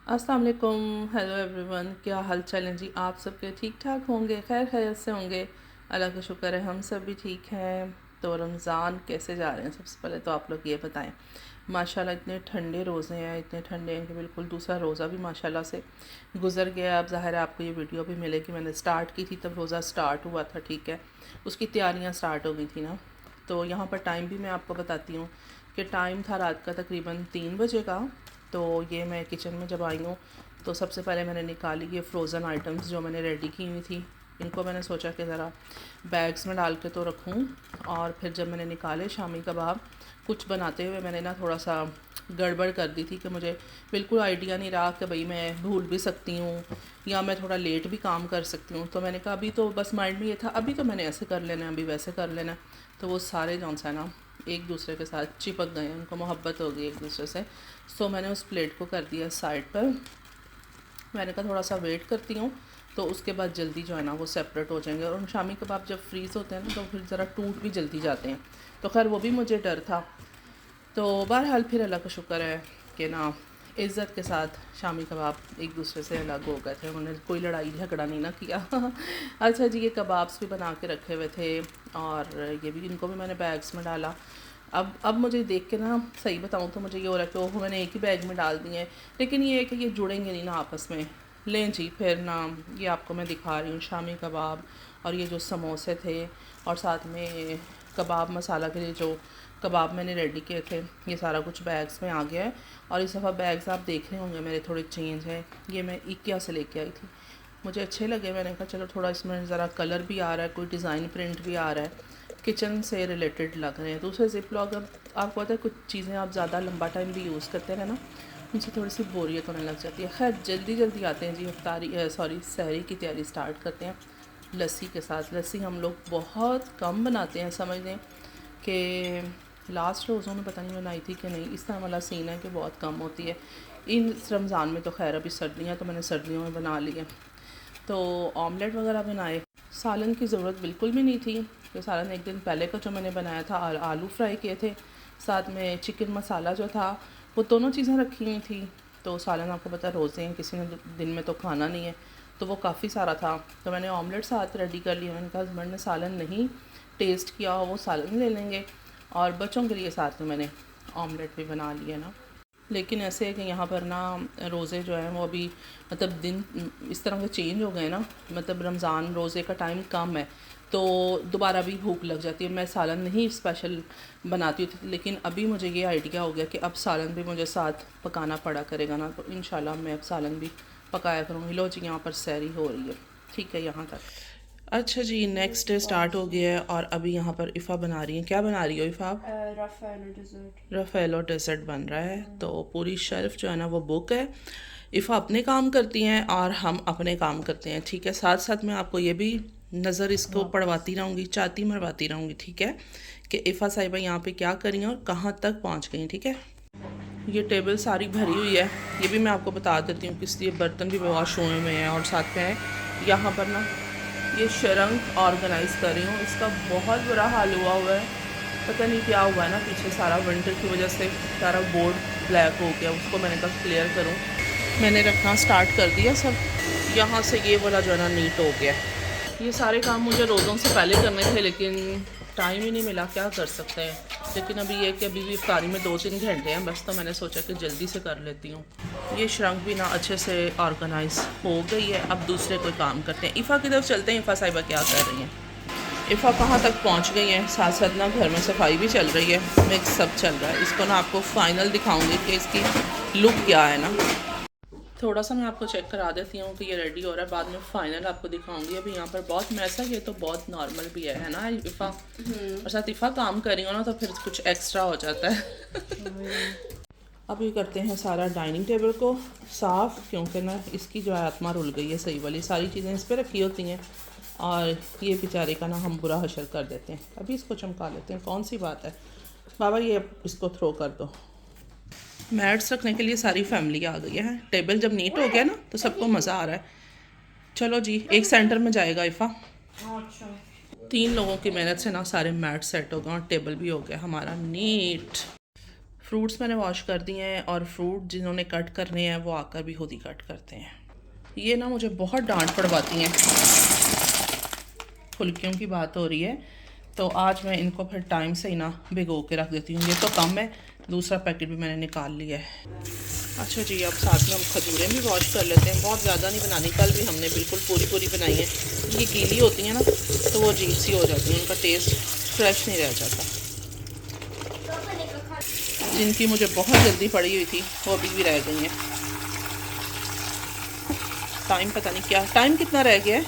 अस्सलाम वालेकुम। Hello everyone, क्या हाल चाल है जी? आप सबके ठीक ठाक होंगे, खैर खैरियत से होंगे। अल्लाह का शुक्र है हम सब भी ठीक हैं। तो रमज़ान कैसे जा रहे हैं? सबसे पहले तो आप लोग ये बताएं। माशाल्लाह इतने ठंडे रोज़े हैं, इतने ठंडे हैं कि बिल्कुल दूसरा रोज़ा भी माशाल्लाह से गुजर गया। अब ज़ाहिर है आपको ये वीडियो भी मिलेगी, मैंने स्टार्ट की थी तब रोज़ा स्टार्ट हुआ था, ठीक है, उसकी तैयारियाँ स्टार्ट हो गई थी ना। तो यहाँ पर टाइम भी मैं आपको बताती हूँ कि टाइम था रात का तकरीबन 3 बजे का। तो ये मैं किचन में जब आई हूँ तो सबसे पहले मैंने निकाली ये फ्रोज़न आइटम्स जो मैंने रेडी की हुई थी। इनको मैंने सोचा कि ज़रा बैग्स में डाल के तो रखूँ। और फिर जब मैंने निकाले शामी कबाब, कुछ बनाते हुए मैंने ना थोड़ा सा गड़बड़ कर दी थी कि मुझे बिल्कुल आइडिया नहीं रहा कि भाई मैं भूल भी सकती हूँ या मैं थोड़ा लेट भी काम कर सकती हूँ। तो मैंने कहा अभी तो बस माइंड में ये था अभी तो मैंने ऐसे कर लेना है, अभी वैसे कर लेना है। तो वो सारे जौन सा ना एक दूसरे के साथ चिपक गए, उनको मोहब्बत हो गई एक दूसरे से। सो मैंने उस प्लेट को कर दिया साइड पर। मैंने कहा थोड़ा सा वेट करती हूँ तो उसके बाद जल्दी जो है ना वो सेपरेट हो जाएंगे। और शामी कबाब जब फ्रीज़ होते हैं ना तो फिर ज़रा टूट भी जल्दी जाते हैं। तो खैर वो भी मुझे डर था। तो बहरहाल फिर अल्लाह का शुक्र है कि ना इज़्ज़त के साथ शामी कबाब एक दूसरे से अलग हो गए थे, उन्होंने कोई लड़ाई झगड़ा नहीं ना किया। अच्छा जी, ये कबाब्स भी बना के रखे हुए थे और ये भी, इनको भी मैंने बैग्स में डाला। अब मुझे देख के ना सही बताऊँ तो मुझे ये हो रहा है कि ओह मैंने एक ही बैग में डाल दिए हैं, लेकिन ये है कि ये जुड़ेंगे नहीं ना आपस में। लें जी, फिर ना ये आपको मैं दिखा रही हूँ शामी कबाब और ये जो समोसे थे और साथ में कबाब मसाला के लिए जो कबाब मैंने रेडी किए थे, ये सारा कुछ बैग्स में आ गया है। और इस दफ़ा बैग्स आप देख रहे होंगे मेरे थोड़े चेंज है। ये मैं इकिया से लेके आई थी, मुझे अच्छे लगे। मैंने कहा चलो थोड़ा इसमें ज़रा कलर भी आ रहा है, कोई डिज़ाइन प्रिंट भी आ रहा है, किचन से रिलेटेड लग रहे हैं। दूसरे जिप लॉक, अब आपको पता है कुछ चीज़ें आप ज़्यादा लंबा टाइम भी यूज़ करते हैं ना, उनसे थोड़ी सी बोरियत होने लग जाती है। खैर जल्दी जल्दी आते हैं जी, इफ्तारी सॉरी सहरी की तैयारी स्टार्ट करते हैं लस्सी के साथ। लस्सी हम लोग बहुत कम बनाते हैं, समझ लें कि लास्ट रोज़ों में पता नहीं बनाई थी कि नहीं, इस तरह वाला सीन है कि बहुत कम होती है। इन रमज़ान में तो खैर अभी सर्दियाँ तो मैंने सर्दियों में बना ली है। तो ऑमलेट वगैरह बनाए, सालन की ज़रूरत बिल्कुल भी नहीं थी। तो सालन एक दिन पहले का जो मैंने बनाया था, आलू फ्राई किए थे, साथ में चिकन मसाला जो था, वो दोनों चीज़ें रखी हुई थी। तो सालन आपको पता है रोज़े हैं, किसी ने दिन में तो खाना नहीं है, तो वो काफ़ी सारा था। तो मैंने ऑमलेट साथ रेडी कर लिया। मैंने कहा हस्बैंड ने सालन नहीं टेस्ट किया हो वो सालन ले लेंगे, और बच्चों के लिए साथ में मैंने ऑमलेट भी बना लिया ना। लेकिन ऐसे है कि यहाँ पर ना रोज़े जो हैं वो अभी मतलब दिन इस तरह से चेंज हो गए ना, मतलब रमज़ान रोज़े का टाइम कम है तो दोबारा भी भूख लग जाती है। मैं सालन नहीं स्पेशल बनाती थी, लेकिन अभी मुझे ये आइडिया हो गया कि अब सालन भी मुझे साथ पकाना पड़ा करेगा ना, तो इंशाल्लाह मैं अब सालन भी पकाया करूँगी। लो जी, यहाँ पर सैरी हो रही है, ठीक है यहाँ तक। अच्छा जी, नेक्स्ट डे स्टार्ट हो गया है और अभी यहाँ पर इफ़ा बना रही है। क्या बना रही हो इफ़ा आप? रफ़ेलो डेजर्ट बन रहा है। तो पूरी शेल्फ जो है ना वो बुक है। इफ़ा अपने काम करती हैं और हम अपने काम करते हैं, ठीक है। साथ साथ मैं आपको ये भी नज़र इसको पढ़वाती रहूँगी, चाहती मरवाती रहूँगी, ठीक है, कि इफ़ा साहिबा यहाँ पे क्या करी हैं और कहाँ तक पहुँच गई, ठीक है। ये टेबल सारी भरी हुई है, ये भी मैं आपको बता देती हूँ किस लिए। बर्तन भी वॉश हुए हुए हैं और साथ में यहाँ पर ना ये शरंग ऑर्गेनाइज़ कर रही हूँ। इसका बहुत बुरा हाल हुआ है, पता नहीं क्या हुआ है ना पीछे, सारा विंटर की वजह से सारा बोर्ड ब्लैक हो गया। उसको मैंने कहा क्लियर करूँ, मैंने रखना स्टार्ट कर दिया सब। यहाँ से ये वाला जो है ना नीट हो गया। ये सारे काम मुझे रोज़ों से पहले करने थे लेकिन टाइम ही नहीं मिला, क्या कर सकते हैं। लेकिन अभी ये कि अभी भी इफ्तारी में 2-3 घंटे हैं बस, तो मैंने सोचा कि जल्दी से कर लेती हूँ। ये श्रंक भी ना अच्छे से ऑर्गेनाइज हो गई है। अब दूसरे कोई काम करते हैं। इफ़ा की तरफ चलते हैं, इफ़ा साहिबा क्या कर रही हैं। इफ़ा कहाँ तक पहुँच गई हैं। साथ साथ ना घर में सफाई भी चल रही है, मिक्स सब चल रहा है। इसको ना आपको फाइनल दिखाऊंगी कि इसकी लुक क्या है ना। थोड़ा सा मैं आपको चेक करा देती हूँ कि ये रेडी हो रहा है, बाद में फाइनल आपको दिखाऊंगी। अभी यहाँ पर बहुत मैस है, ये तो बहुत नॉर्मल भी है ना इफ़ा। और साथ इफ़ा काम कर रही हो ना तो फिर कुछ एक्स्ट्रा हो जाता है। अब ये करते हैं सारा डाइनिंग टेबल को साफ़, क्योंकि ना इसकी जो है आत्मा रुल गई है, सही वाली सारी चीज़ें इस पर रखी होती हैं और ये बेचारे का ना हम बुरा हशर कर देते हैं। अभी इसको चमका लेते हैं, कौन सी बात है। बाबा ये इसको थ्रो कर दो। मैट्स रखने के लिए सारी फैमिली आ गई है। टेबल जब नीट हो गया ना तो सबको मज़ा आ रहा है। चलो जी, एक सेंटर में जाएगा इफ़ा। 3 लोगों की मेहनत से ना सारे मैट सेट हो गए और टेबल भी हो गया हमारा नीट। फ्रूट्स मैंने वॉश कर दिए हैं और फ्रूट जिन्होंने कट करने हैं वो आकर भी खुद ही कट करते हैं। ये ना मुझे बहुत डांट पड़वाती हैं, फुल्कियों की बात हो रही है तो आज मैं इनको फिर टाइम से ही ना भिगो के रख देती हूँ। ये तो कम है, दूसरा पैकेट भी मैंने निकाल लिया है। अच्छा जी, अब साथ में हम खजूरें भी वॉश कर लेते हैं। बहुत ज़्यादा नहीं बनानी, कल भी हमने बिल्कुल पूरी पूरी बनाई है। ये गीली होती हैं ना तो वो अजीब सी हो जाती है, उनका टेस्ट फ्रेश नहीं रह जाता। जिनकी मुझे बहुत जल्दी पड़ी हुई थी वो अभी भी रह गई हैं। टाइम पता नहीं क्या, टाइम कितना रह गया है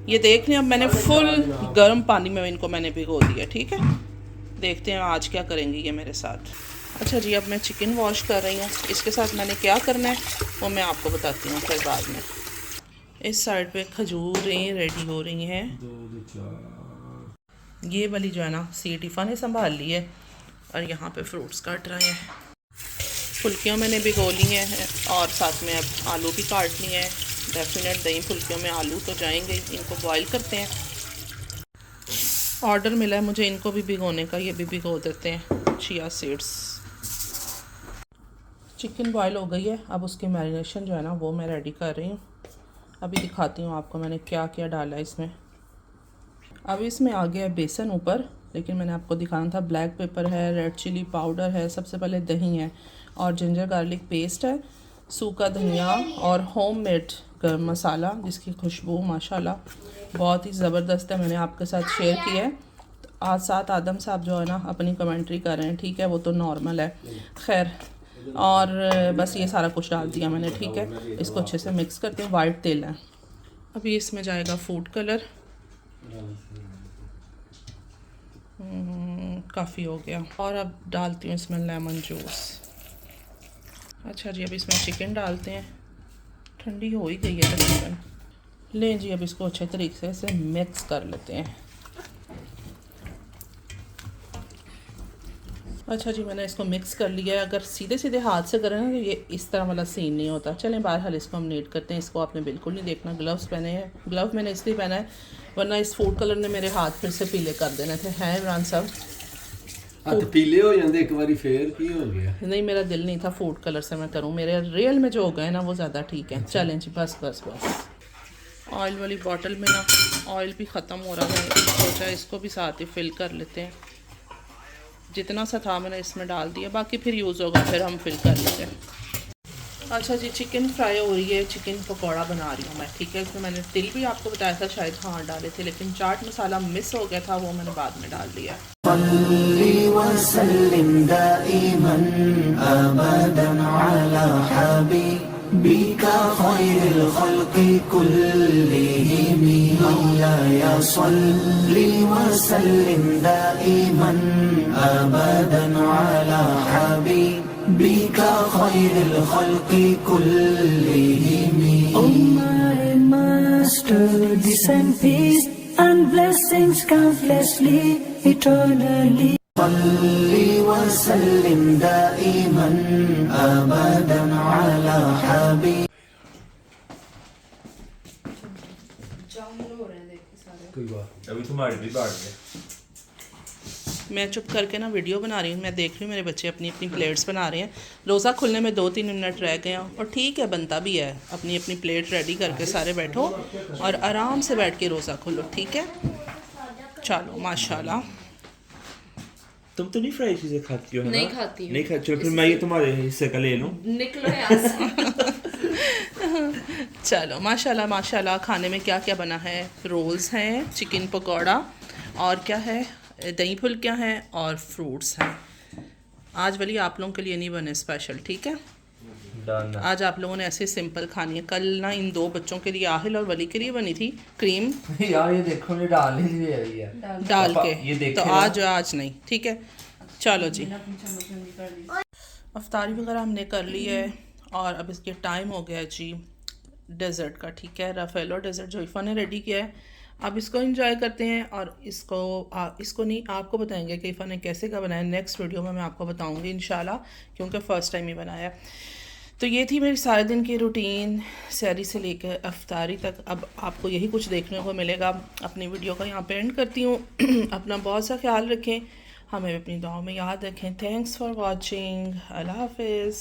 ये देख लें। अब मैंने फुल गर्म पानी में इनको मैंने भिगो दिया, ठीक है। देखते हैं आज क्या करेंगी ये मेरे साथ। अच्छा जी, अब मैं चिकन वॉश कर रही हूँ। इसके साथ मैंने क्या करना है वो मैं आपको बताती हूँ फिर बाद में। इस साइड पे खजूरें रेडी हो रही हैं। ये वाली जो है ना सीट इफ़ा ने संभाल ली है और यहाँ पे फ्रूट्स काट रहे हैं। फुल्कियाँ मैंने भिगो ली हैं और साथ में अब आलू भी काट लिए हैं। डेफिनेट दही फुल्कियों में आलू तो जाएंगे, इनको बॉईल करते हैं। ऑर्डर मिला है मुझे इनको भी भिगोने का, ये भी भिगो देते हैं चिया सीड्स। चिकन बॉईल हो गई है, अब उसकी मैरिनेशन जो है ना वो मैं रेडी कर रही हूँ। अभी दिखाती हूँ आपको मैंने क्या क्या डाला है इसमें। अभी इसमें आ गया है बेसन ऊपर, लेकिन मैंने आपको दिखाना था। ब्लैक पेपर है, रेड चिली पाउडर है, सबसे पहले दही है और जिंजर गार्लिक पेस्ट है, सूखा धनिया और होममेड गरम मसाला जिसकी खुशबू माशाल्लाह बहुत ही ज़बरदस्त है, मैंने आपके साथ शेयर किया है। आज साथ आदम साहब जो है ना अपनी कमेंट्री कर रहे हैं, ठीक है, वो तो नॉर्मल है, खैर। और बस ये सारा कुछ डाल दिया मैंने, ठीक है। इसको अच्छे से मिक्स करते हैं। वाइट तेल है। अभी इसमें जाएगा फूड कलर, काफ़ी हो गया। और अब डालती हूँ इसमें लेमन जूस। अच्छा जी, अब इसमें चिकन डालते हैं। ठंडी हो ही गई है तकरीबन। लें जी, अब इसको अच्छे तरीके से मिक्स कर लेते हैं। अच्छा जी, मैंने इसको मिक्स कर लिया है। अगर सीधे सीधे हाथ से करें ना तो ये इस तरह वाला सीन नहीं होता। चलें बहरहाल इसको हम नीट करते हैं। इसको आपने बिल्कुल नहीं देखना। ग्लव्स पहने हैं, ग्लव मैंने इसलिए पहना है वरना इस फूड कलर ने मेरे हाथ फिर से पीले कर देने थे। हैं इमरान साहब, हाथ पीले हो जाते एक बारी, फिर की हो गया? नहीं, मेरा दिल नहीं था फूड कलर से मैं करूँ। मेरे रियल में जो हो गए ना वो ज़्यादा ठीक है। चलें जी, बस बस बस। ऑयल वाली बॉटल में ना ऑयल भी ख़त्म हो रहा है, सोचा इसको भी साथ ही फिल कर लेते हैं। जितना सा था मैंने इसमें डाल दिया, बाकी फिर यूज़ होगा फिर हम फिल कर लेते हैं। अच्छा जी, चिकन फ्राई हो रही है, चिकन पकौड़ा बना रही हूँ मैं, ठीक है। इसमें मैंने तिल भी आपको बताया था शायद, हाँ डाले थे, लेकिन चाट मसाला मिस हो गया था, वो मैंने बाद में डाल दिया। Bika khairil khalqi kullihim. Oh my master, descend peace and blessings countlessly, eternally. Salli wa sallim daiman abadan ala habib. कोई बात अभी तुम्हारी भी बात है। मैं चुप करके ना वीडियो बना रही हूँ। मैं देख रही हूँ मेरे बच्चे अपनी अपनी प्लेट्स बना रहे हैं। रोज़ा खुलने में 2-3 मिनट रह गए हैं और ठीक है, बनता भी है। अपनी अपनी प्लेट रेडी करके सारे बैठो और आराम से बैठ के रोज़ा खुलो, ठीक है। चलो माशाल्लाह। तुम तो नहीं फ्राई चीजें खाती हो, है ना? नहीं खाती हूँ। नहीं खाती। चलो फिर मैं ये तुम्हारे हिस्से का ले लूँ। निकलो यहाँ से। चलो माशाल्लाह माशाल्लाह। खाने में क्या क्या बना है? रोल्स हैं, चिकन पकौड़ा और क्या है, दही फुल्कियाँ हैं और फ्रूट्स हैं। आज वाली आप लोगों के लिए नहीं बने स्पेशल, ठीक है। आज आप लोगों ने ऐसे सिंपल खानी है। कल ना इन 2 बच्चों के लिए, आहिल और वली के लिए बनी थी क्रीम यार, ये देखो ये डाल ही नहीं रही है डाल ये के, देखे तो ना। आज नहीं, ठीक है। चलो जी, अफ्तारी वगैरह हमने कर ली है और अब इसके टाइम हो गया जी डेज़र्ट का, ठीक है। राफेलो डेज़र्ट जो इफ़ा ने रेडी किया है, अब इसको एंजॉय करते हैं। और इसको नहीं, आपको बताएंगे कि इफ़ा ने कैसे का बनाया। नेक्स्ट वीडियो में मैं आपको बताऊंगी इंशाल्लाह, क्योंकि फ़र्स्ट टाइम ही बनाया। तो ये थी मेरी सारे दिन की रूटीन, सहरी से लेकर अफ्तारी तक। अब आपको यही कुछ देखने को मिलेगा। अपनी वीडियो का यहाँ पे एंड करती हूँ। अपना बहुत सा ख्याल रखें। हमें भी अपनी दुआओं में याद रखें। Thanks for watching. अल्लाह हाफिज़।